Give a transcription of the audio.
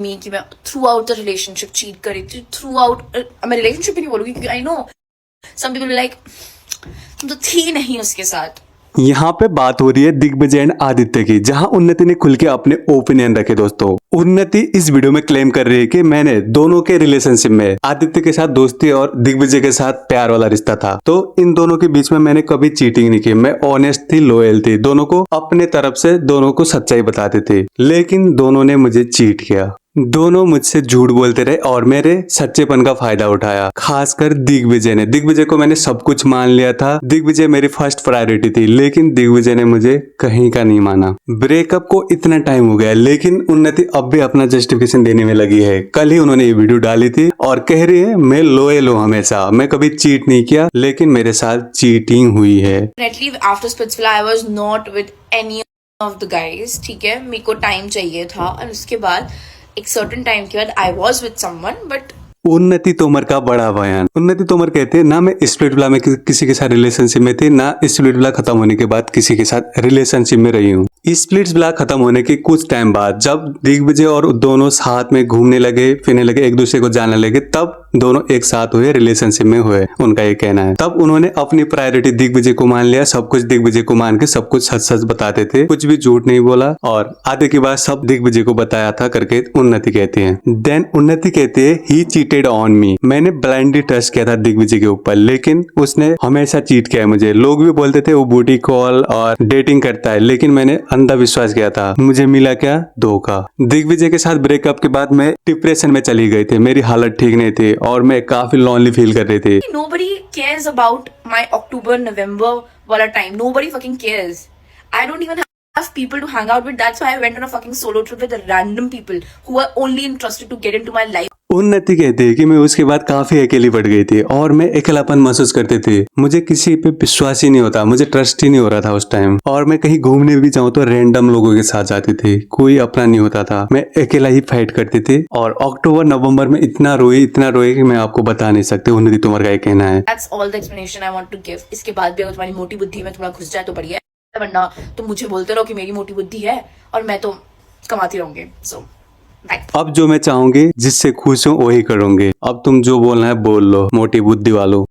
मी कि मैं through out the relationship cheat कर रही थी, थ्रू आउट। मैं रिलेशनशिप भी नहीं बोलूंगी क्योंकि I know some people like तुम तो थी नहीं उसके साथ। यहाँ पे बात हो रही है दिग्विजय एंड आदित्य की, जहां उन्नति ने खुल के अपने ओपिनियन रखे। दोस्तों, उन्नति इस वीडियो में क्लेम कर रही है कि मैंने दोनों के रिलेशनशिप में आदित्य के साथ दोस्ती और दिग्विजय के साथ प्यार वाला रिश्ता था, तो इन दोनों के बीच में मैंने कभी चीटिंग नहीं की। मैं ऑनेस्ट थी, लॉयल थी, दोनों को अपने तरफ से दोनों को सच्चाई बताते थे। लेकिन दोनों ने मुझे चीट किया, दोनों मुझसे झूठ बोलते रहे और मेरे सच्चेपन का फायदा उठाया। खासकर दिग्विजय ने। दिग्विजय को मैंने सब कुछ मान लिया था, दिग्विजय मेरी फर्स्ट प्रायोरिटी थी, लेकिन दिग्विजय ने मुझे कहीं का नहीं माना। ब्रेकअप को इतना टाइम हो गया, लेकिन उन्नति अब भी अपना जस्टिफिकेशन देने में लगी है। कल ही उन्होंने ये वीडियो डाली थी और कह रही है मैं लॉयल हूँ हमेशा, मैं कभी चीट नहीं किया, लेकिन मेरे साथ चीटिंग हुई है। After Splitsvilla I was not with any of the guys, ठीक है। मेरे को टाइम चाहिए था और उसके बाद एक सर्टेन टाइम के बाद I was with someone. But उन्नति तोमर का बड़ा बयान। उन्नति तोमर कहते हैं ना मैं स्प्लिट्सविला में किसी के साथ रिलेशनशिप में थी, ना स्प्लिट्सविला खत्म होने के बाद किसी के साथ रिलेशनशिप में रही हूँ। स्प्लिट्सविला खत्म होने के कुछ टाइम बाद जब दिग्विजय और दोनों साथ में घूमने लगे, फिरने लगे, एक दूसरे को जानने लगे, तब दोनों एक साथ हुए, रिलेशनशिप में हुए, उनका ये कहना है। तब उन्होंने अपनी प्रायोरिटी दिग्विजय को मान लिया, सब कुछ दिग्विजय को मान के सब कुछ सच सच बताते थे, कुछ भी झूठ नहीं बोला और आधे की बात सब दिग्विजय को बताया था करके उन्नति कहती है। देन उन्नति कहती है ही चीटेड ऑन मी। मैंने ब्लाइंडली ट्रस्ट किया था दिग्विजय के ऊपर, लेकिन उसने हमेशा चीट किया है मुझे। लोग भी बोलते थे वो बूटी कॉल और डेटिंग करता है, लेकिन मैंने अंधा विश्वास किया था। मुझे मिला क्या? धोखा। दिग्विजय के साथ ब्रेकअप के बाद मैं डिप्रेशन में चली गई थी, मेरी हालत ठीक नहीं थी और मैं काफी लॉनली फील कर रही थी। nobody cares about my October November वाला time. Nobody fucking cares. I don't even have people to hang out with. That's why I went on a fucking solo trip with random people who are only interested to get into my life. उन्नति कहती है कि मैं उसके बाद काफी अकेली पड़ गई थी और मैं अकेलापन महसूस करती थी। मुझे किसी पे विश्वास ही नहीं होता, मुझे ट्रस्ट ही नहीं हो रहा था उस टाइम, और मैं कहीं घूमने भी जाऊं तो रैंडम लोगों के साथ जाती थी, कोई अपना नहीं होता था, मैं अकेला ही फाइट करती थी। और अक्टूबर नवंबर में इतना रोई कि मैं आपको बता नहीं सकती। उन्नति तोमर का कहना है। That's all the explanation I want to give. इसके बाद भी अगर तुम्हारी मोटी बुद्धि में थोड़ा घुस जाए तो बढ़िया है, वरना तुम मुझे बोलते रहो कि मेरी मोटी बुद्धि है और मैं तो कमाती रहूंगी। So अब जो मैं चाहूंगी, जिससे खुश हूँ वही करूंगी। अब तुम जो बोलना है बोल लो, मोटी बुद्धि वालों।